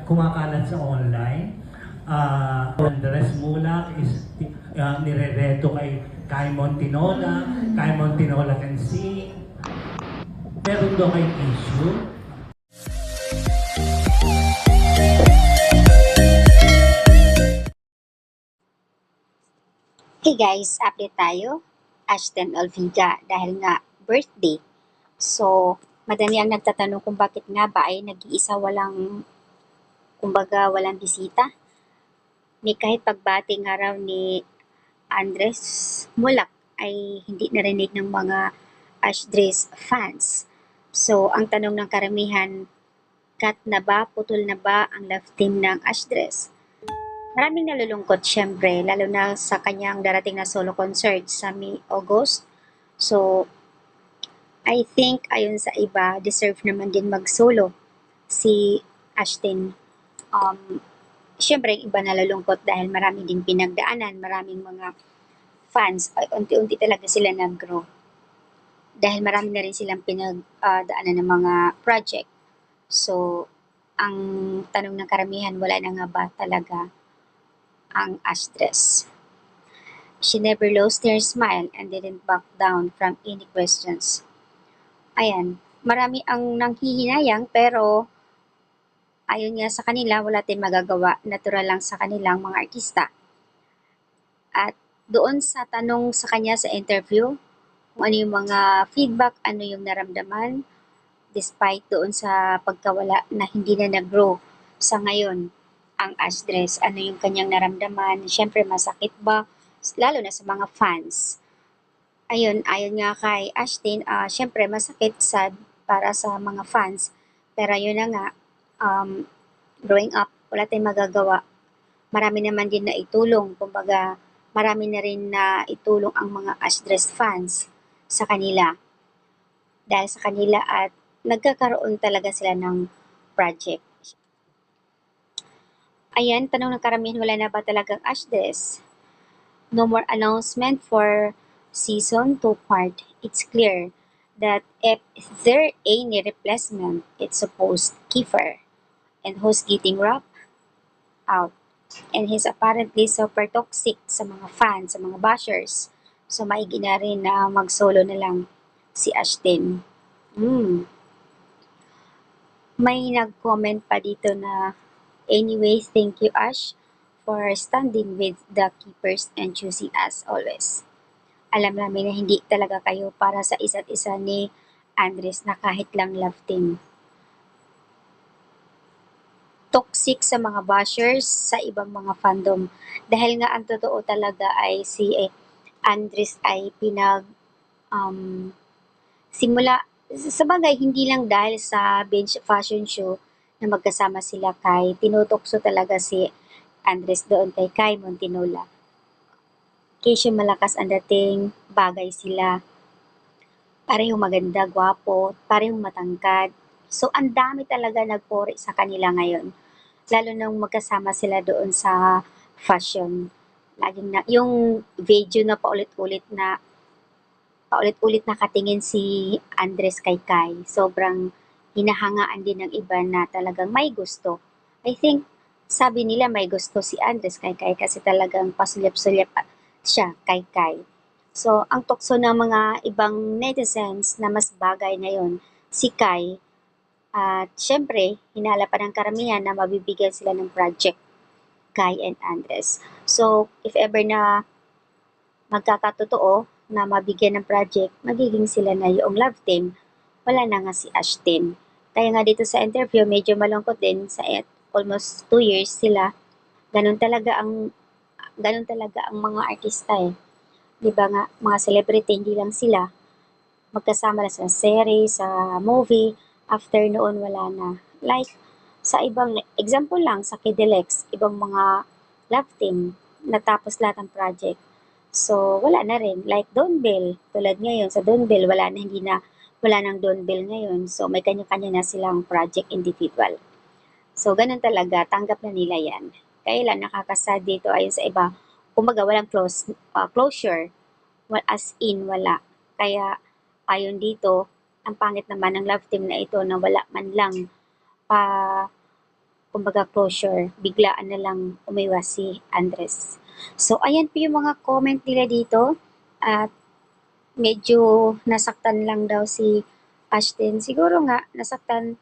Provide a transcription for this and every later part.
kumakalat sa online. Andres Mulak is nirereto kay Kai Montinola can sing. Meron daw kay issue. Hey guys, update tayo. Ashton Olviga dahil nga birthday. So, madami ang nagtatanong kung bakit nga ba ay nag-iisa walang bisita. Ni kahit pagbati nga raw ni Andres Mulak ay hindi narinig ng mga Ashdres fans. So, ang tanong ng karamihan, cut na ba, putol na ba ang love team ng Ashdres? Maraming nalulungkot syempre, lalo na sa kanyang darating na solo concert sa May August. So, I think ayon sa iba, deserve naman din mag-solo si Ashton. Syempre, iba nalulungkot dahil marami din pinagdaanan, maraming mga fans, ay unti-unti talaga sila nag-grow. Dahil marami na rin silang pinagdaanan ng mga project. So, ang tanong ng karamihan, wala na nga ba talaga ang Ashdres? She never lost her smile and didn't back down from any questions. Ayan, marami ang nanghihinayang pero ayon nga sa kanila, wala tayong magagawa. Natural lang sa kanilang mga artista. At doon sa tanong sa kanya sa interview, kung ano yung mga feedback, ano yung naramdaman, despite doon sa pagkawala na hindi na nag-grow sa ngayon ang Ashdres, ano yung kanyang naramdaman, syempre masakit ba, lalo na sa mga fans. Ayun, ayon nga kay Ashton, syempre masakit, sad para sa mga fans, pero yun na nga, growing up, wala tayong magagawa. Marami naman din na itulong, kumbaga marami na rin na itulong ang mga Ashdres fans sa kanila. Dahil sa kanila at nagkakaroon talaga sila ng project. Ayan, tanong ng karamihan, wala na ba talagang Ashdres? No more announcement for season 2 part. It's clear that if there any replacement, it's supposed Kiefer. And who's getting rough out. And he's apparently super toxic sa mga fans, sa mga bashers. So, maigi na rin na mag-solo na lang si Ashton. May nag-comment pa dito na, anyway, thank you Ash for standing with the keepers and choosing us always. Alam namin na hindi talaga kayo para sa isa't isa ni Andres na kahit lang love team. Toxic sa mga bashers sa ibang mga fandom. Dahil nga ang totoo talaga ay si Andres ay simula sa bagay hindi lang dahil sa bench fashion show na magkasama sila kay tinutokso talaga si Andres doon kay Kai Montinola. Kesyo malakas ang dating, bagay sila. Parehong maganda, gwapo, parehong matangkad. So, ang dami talaga nagpuri sa kanila ngayon. Lalo nang magkasama sila doon sa fashion. Laging na, yung video na paulit-ulit nakatingin si Andres kay Kai. Sobrang hinahangaan din ng iba na talagang may gusto. I think, sabi nila may gusto si Andres kay Kai kasi talagang pasulyap-sulyap siya kay Kai. So, ang tukso ng mga ibang netizens na mas bagay ngayon, si Kai, at syempre, hinala pa ng karamihan na mabibigyan sila ng project, Kai and Andres. So, if ever na magkakatotoo na mabigyan ng project, magiging sila na yung love team, wala na nga si Ashton. Kaya nga dito sa interview, medyo malungkot din sa almost 2 years sila. Ganun talaga ang mga artista eh. 'Di ba nga, mga celebrity hindi lang sila. Magkasama na sa series, sa movie, after noon wala na. Like sa ibang example lang sa Kidelex, ibang mga love team natapos lahat ng project. So, wala na rin. Like Don Bell, tulad ngayon sa Don Bell, wala nang Don Bell ngayon. So, may kanya-kanya na silang project individual. So, ganun talaga, tanggap na nila yan. Kaya lang, nakakasad dito ayon sa iba, kumbaga walang closure, as in wala. Kaya, ayon dito, ang pangit naman ng love team na ito na wala man lang pa, kumbaga closure, biglaan na lang umiwas si Andres. So, ayan po yung mga comment nila dito at medyo nasaktan lang daw si Ashton. Siguro nga, nasaktan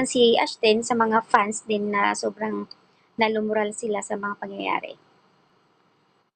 si Ashton sa mga fans din na sobrang nalumural sila sa mga pangyayari.